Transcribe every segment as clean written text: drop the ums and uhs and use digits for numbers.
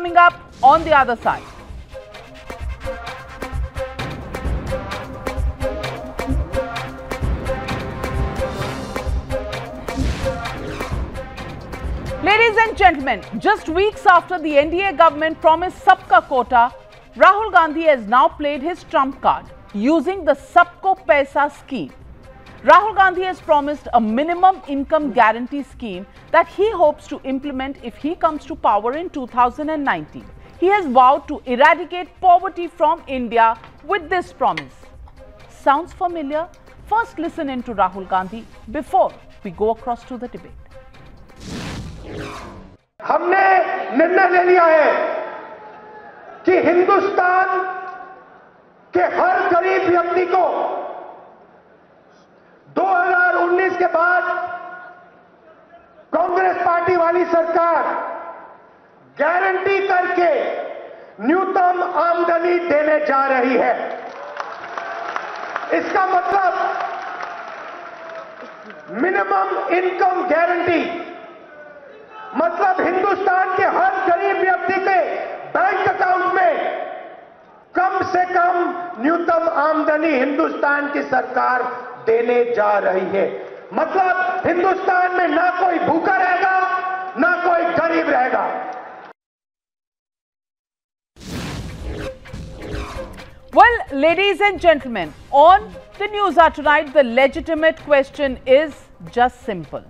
Coming up on the other side. Ladies and gentlemen, just weeks after the NDA government promised sabka quota, Rahul Gandhi has now played his trump card using the sabko paisa scheme. Rahul Gandhi has promised a minimum income guarantee scheme that he hopes to implement if he comes to power in 2019. He has vowed to eradicate poverty from India with this promise. Sounds familiar? First listen in to Rahul Gandhi before we go across to the debate. हमने निर्णय ले लिया है कि हिंदुस्तान के हर गरीब व्यक्ति को 2019 के बाद कांग्रेस पार्टी वाली सरकार गारंटी करके न्यूनतम आमदनी देने जा रही है। इसका मतलब मिनिमम इनकम गारंटी मतलब हिंदुस्तान के हर गरीब व्यक्ति के बैंक अकाउंट में कम से कम न्यूनतम आमदनी हिंदुस्तान की सरकार देने जा रही है। मतलब हिंदुस्तान में ना कोई भूखा रहेगा, ना कोई गरीब रहेगा। Well, ladies and gentlemen, on the Newshour tonight, the legitimate question is just simple.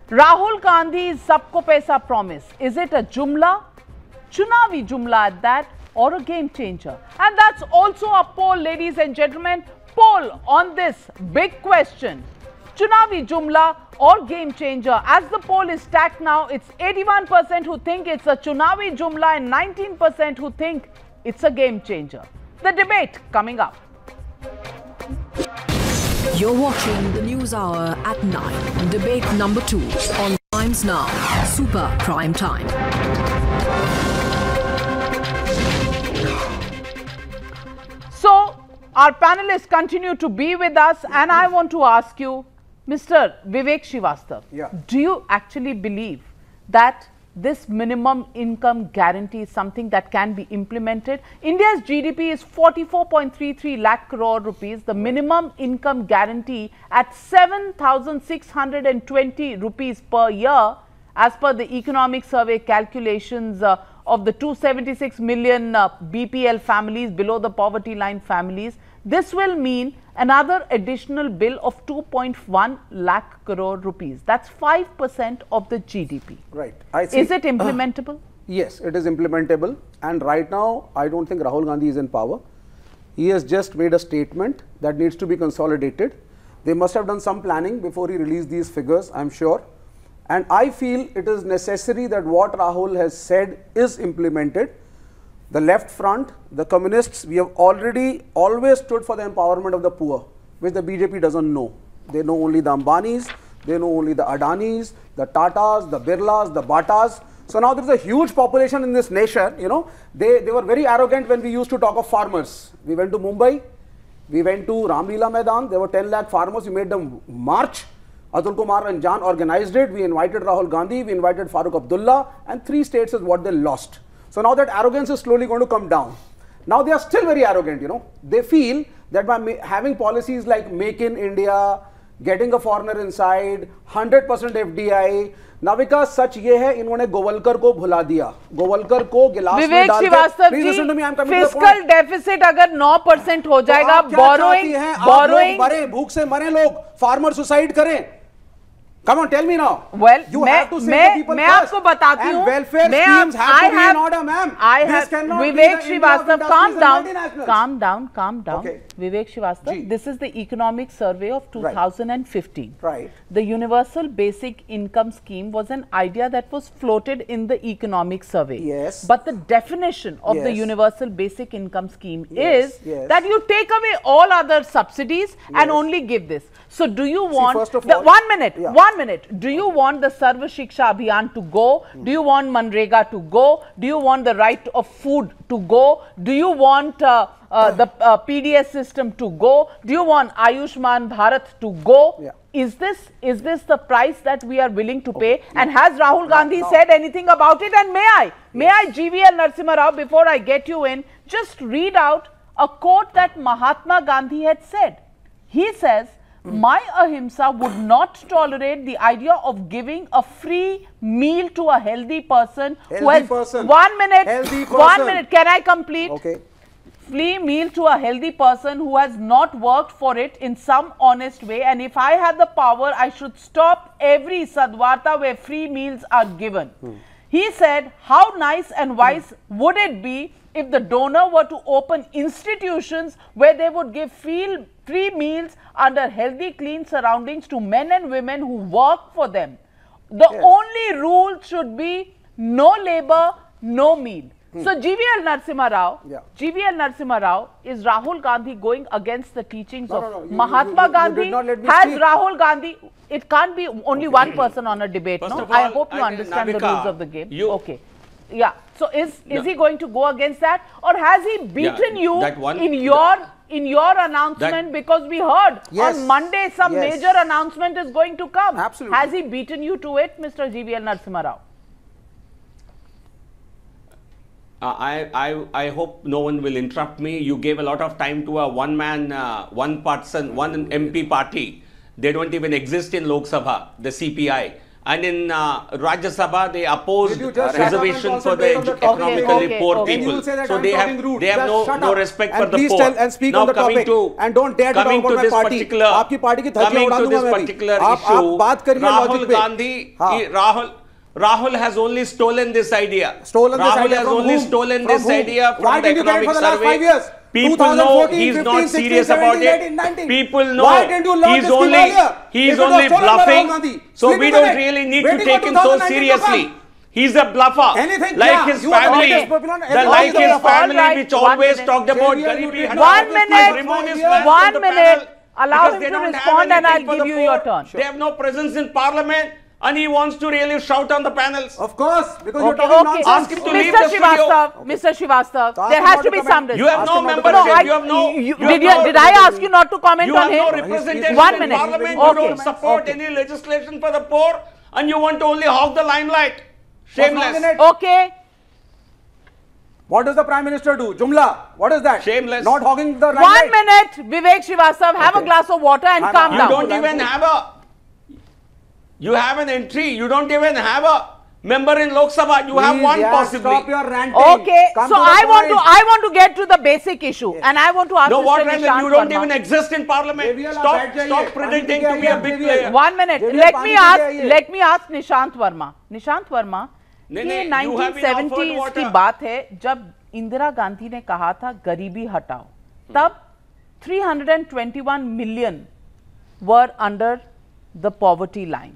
Rahul Gandhi's sabko paisa promise, is it a jumla, chunavi jumla at that, or a game changer? And that's also a poll, ladies and gentlemen, poll on this big question. Chunavi jumla or game changer? As the poll is stacked now, it's 81% who think it's a chunavi jumla and 19% who think it's a game changer. The debate coming up. You're watching the News Hour at 9. Debate number 2 on Times Now. Super Prime Time. So, our panelists continue to be with us, and I want to ask you, Mr. Vivek Srivastava, do you actually believe that this minimum income guarantee is something that can be implemented? India's GDP is 44.33 lakh crore rupees. The minimum income guarantee at 7,620 rupees per year, as per the economic survey calculations of the 276 million BPL families, below the poverty line families. This will mean another additional bill of 2.1 lakh crore rupees. That's 5% of the GDP. Right. Is it implementable? Yes, it is implementable. And right now, I don't think Rahul Gandhi is in power. He has just made a statement that needs to be consolidated. They must have done some planning before he released these figures, I'm sure. And I feel it is necessary that what Rahul has said is implemented. The left front, the communists, we have always stood for the empowerment of the poor, which the BJP doesn't know. They know only the Ambanis, they know only the Adanis, the Tatas, the Birlas, the Batas. So now there is a huge population in this nation, you know. They were very arrogant when we used to talk of farmers. We went to Mumbai, we went to Ramlila Maidan, there were 10 lakh farmers, we made them march. Atul Kumar and Jan organized it, we invited Rahul Gandhi, we invited Farooq Abdullah, and 3 states is what they lost. So now that arrogance is slowly going to come down. Now they are still very arrogant, you know. They feel that by having policies like Make in India, getting a foreigner inside, 100% FDI, Navika सच ये है इन्होंने गोवलकर को भुला दिया गोवलकर को गिलास में डाल के please listen to me I am coming to the point fiscal deficit अगर 9% हो जाएगा बोरोइंग मरे भूख से मरे लोग फार्मर सुसाइड करें Come on, tell me now. Well, you have to say the people मैं first. आपको बताती हूँ. And welfare schemes have to be in order, ma'am. This cannot be the Vivek Srivastava, calm down. Okay. Vivek Srivastava, this is the economic survey of 2015. Right. The universal basic income scheme was an idea that was floated in the economic survey. Yes. But the definition of the universal basic income scheme is that you take away all other subsidies and only give this. So do you want, first of all, 1 minute, do you want the Sarva Shiksha Abhiyan to go? Do you want Manrega to go? Do you want the right of food to go? Do you want the PDS system to go? Do you want Ayushman Bharat to go? is this the price that we are willing to pay? And has Rahul Gandhi said anything about it? And may I, GVL Narasimha Rao, before I get you in, just read out a quote that Mahatma Gandhi had said. He says, my ahimsa would not tolerate the idea of giving a free meal to a healthy person who has 1 minute, can I complete? Okay. Free meal to a healthy person who has not worked for it in some honest way, and if I had the power, I should stop every sadvarta where free meals are given. He said, how nice and wise would it be if the donor were to open institutions where they would give free meals under healthy, clean surroundings to men and women who work for them. The only rule should be no labor, no meal. So GVL Narasimha Rao, is Rahul Gandhi going against the teachings of Mahatma Gandhi? Has Rahul Gandhi, it can't be only one person on a debate, no? I hope you understand the rules of the game. Okay. Yeah. So is he going to go against that, or has he beaten you in your announcement? Because we heard on Monday some major announcement is going to come. Absolutely. Has he beaten you to it, Mr. GVL Narasimha Rao? I hope no one will interrupt me. You gave a lot of time to a one MP party. They don't even exist in Lok Sabha, the CPI. And in Rajya Sabha, they oppose reservation for the economically poor people. So they have no respect for the poor. And speak on the topic. And don't dare to talk about my party. Coming to this particular issue, Rahul has only stolen this idea. Rahul has only stolen this idea from the economic survey. People know he's not serious about it. People know he's only bluffing. So we don't really need to take him so seriously. He's a bluffer. Like his family, which always talked about Garibi. 1 minute. Allow him to respond and I'll give you your turn. They have no presence in parliament. And he wants to really shout on the panels. Of course, because you're talking nonsense. Ask him to leave the studio. Mr. Srivastava, there has to be some respect. You have no membership. You have no. Did I ask you not to comment on him? You have no representation 1 minute. in parliament. You don't support any legislation for the poor, and you want to only hog the limelight. Shameless. Okay. What does the Prime Minister do? Jumla. What is that? Shameless. Not hogging the limelight. 1 minute. Vivek Srivastava, have a glass of water and calm down. You don't even have a. You have an entry. You don't even have a member in Lok Sabha. You have one possibly. Stop your ranting. Okay. So I want to get to the basic issue, and I want to ask Mr. Nishant you don't even exist in parliament. Stop pretending to be a big player. 1 minute. Let me ask Nishant Verma. Nishant Verma, ये 1970s की बात है जब इंदिरा गांधी ने कहा था गरीबी हटाओ. तब 321 million were under the poverty line.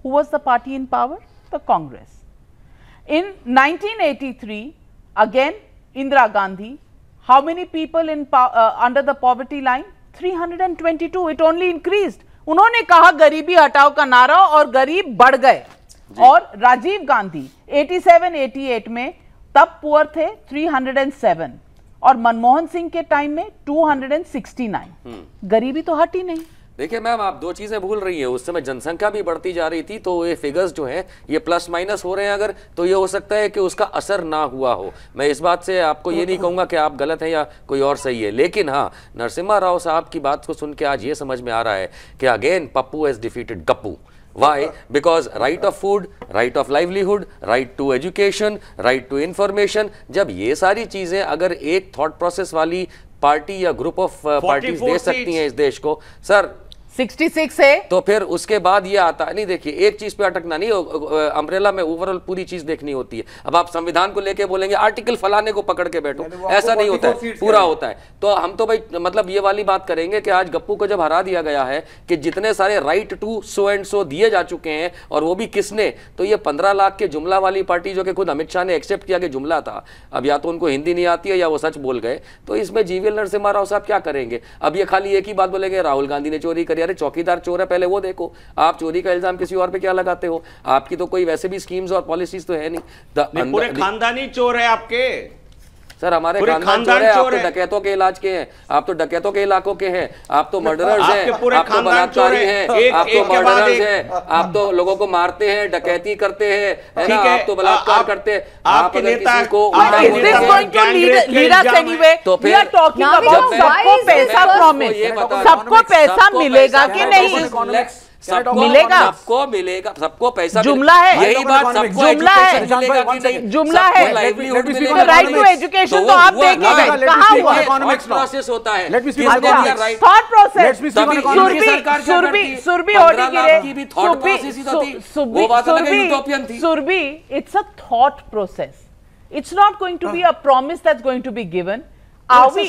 Who was the party in power? The Congress. In 1983, again Indira Gandhi, how many people in under the poverty line? 322. It only increased. उन्होंने कहा गरीबी हटाओ का नारा और गरीब बढ़ गए. और राजीव गांधी 87-88 में तब पुअर थे 307 और मनमोहन सिंह के टाइम में 269. गरीबी तो हटी नहीं. देखिए मैम, आप दो चीजें भूल रही हैं. उस समय जनसंख्या भी बढ़ती जा रही थी, तो ये फिगर्स जो हैं ये प्लस माइनस हो रहे हैं. अगर तो ये हो सकता है कि उसका असर ना हुआ हो. मैं इस बात से आपको ये नहीं कहूंगा कि आप गलत हैं या कोई और सही है, लेकिन हाँ, नरसिम्हा राव साहब की बात को सुन के आज ये समझ में आ रहा है कि again Pappu has defeated Gappu. Why? Because right of food, right of livelihood, right to education, right to information, जब ये सारी चीजें अगर एक थॉट प्रोसेस वाली पार्टी या ग्रुप ऑफ पार्टीज दे सकती हैं इस देश को, सर 66 है, तो फिर उसके बाद ये आता है. नहीं, देखिए एक चीज पे अटकना नहीं, अम्ब्रेला में ओवरऑल पूरी चीज देखनी होती है. अब आप संविधान को लेके बोलेंगे आर्टिकल फलाने को पकड़ के बैठो, ऐसा नहीं होता है, पूरा होता है. तो हम तो भाई मतलब ये वाली बात करेंगे कि आज गप्पू को जब हरा दिया गया है कि जितने सारे right to so and so दिए जा चुके हैं, और वो भी किसने, तो ये 15 लाख के जुमला वाली पार्टी जो कि खुद अमित शाह ने एक्सेप्ट किया कि जुमला था. अब या तो उनको हिंदी नहीं आती है या वो सच बोल गए, तो इसमें जीवीएल नरसिम्हा राव साहब क्या करेंगे. अब ये खाली एक ही बात बोलेंगे राहुल गांधी ने चोरी करी. अरे चौकीदार चोर है, पहले वो देखो. आप चोरी का इल्जाम किसी और पे क्या लगाते हो? आपकी तो कोई वैसे भी स्कीम्स और पॉलिसीज तो है नहीं. पूरे खानदानी चोर है आपके. सर हमारे खानदान चोर है, आप तो डकैतों के इलाज के हैं, आप तो डकैतों के इलाकों के हैं, आप तो मर्डरर्स हैं, आप तो बलात्कारी हैं, आप तो मर्डरर्स हैं, आप तो लोगों को मारते हैं, डकैती करते हैं, है ना, आप तो बलात्कार करते हैं। आप अगर किसी को तो फिर सबको पैसा प्रॉमिस, सबको पैसा मिलेगा कि नहीं? मिलेगा, सबको मिलेगा, सबको पैसा जुमला है, यही बात, सबको जुमला है, जुमला है, राइट टू एजुकेशन तो आप देंगे कहाँ हुआ? प्रोसेस होता है, थॉट प्रोसेस, सुरभि होनी की Surabhi, it's a thought process, it's not going to be a promise that's going to be given. Are we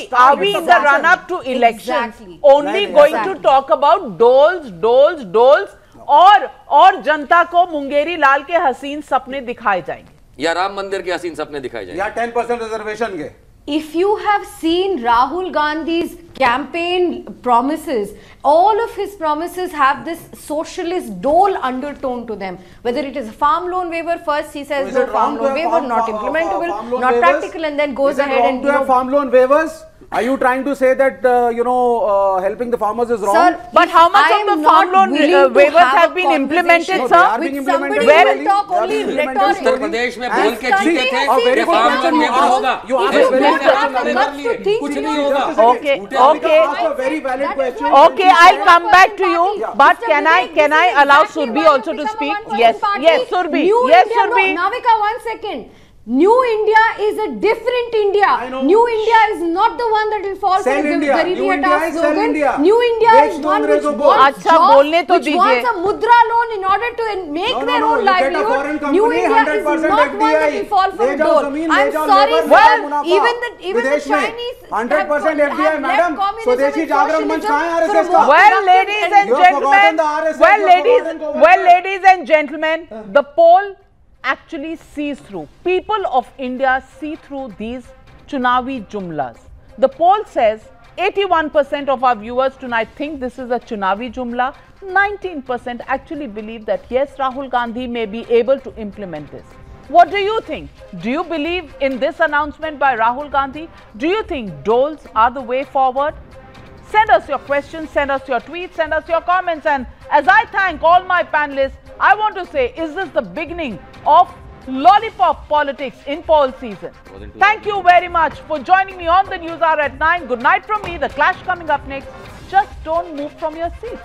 in the run up to elections only going to talk about doles और जनता को मुंगेरी लाल के हसीन सपने दिखाए जाएंगे या राम मंदिर के हसीन सपने दिखाए जाएंगे या 10% रिजर्वेशन के? If you have seen Rahul Gandhi's campaign promises, all of his promises have this socialist dole undertone to them. Whether it is a farm loan waiver, first he says no farm loan waiver, not implementable, not practical, and then goes ahead and have farm loan waivers. Are you trying to say that helping the farmers is wrong? Sir, but how much of the farm loan waivers have been implemented, no, sir? With somebody where will talk only rhetoric. Uttar Pradesh में बोल के जीते थे कि farm loan waiver होगा, कुछ नहीं होगा। Okay, I'll come back to you. But can I allow Surbhi also to speak? Yes, Surbhi. Yes, Surbhi. Navika, 1 second. New India is a different India. New India is not the one that will fall for the Garibi Hataao slogan. New India is one which wants jobs, which wants a mudra loan in order to make their own livelihood. New India is not one that will fall for a dole. I'm sorry, even the Chinese 100% FDI, madam. Swadeshi Jagran Manch kahan hai RSS ka? Well, ladies and gentlemen, the poll actually sees through. People of India see through these Chunavi jumlas. The poll says 81% of our viewers tonight think this is a Chunavi jumla. 19% actually believe that yes, Rahul Gandhi may be able to implement this. What do you think? Do you believe in this announcement by Rahul Gandhi? Do you think doles are the way forward? Send us your questions, send us your tweets, send us your comments. And as I thank all my panelists, I want to say, is this the beginning of lollipop politics in poll season? Thank you very much for joining me on the News Hour at 9. Good night from me. The Clash coming up next. Just don't move from your seats.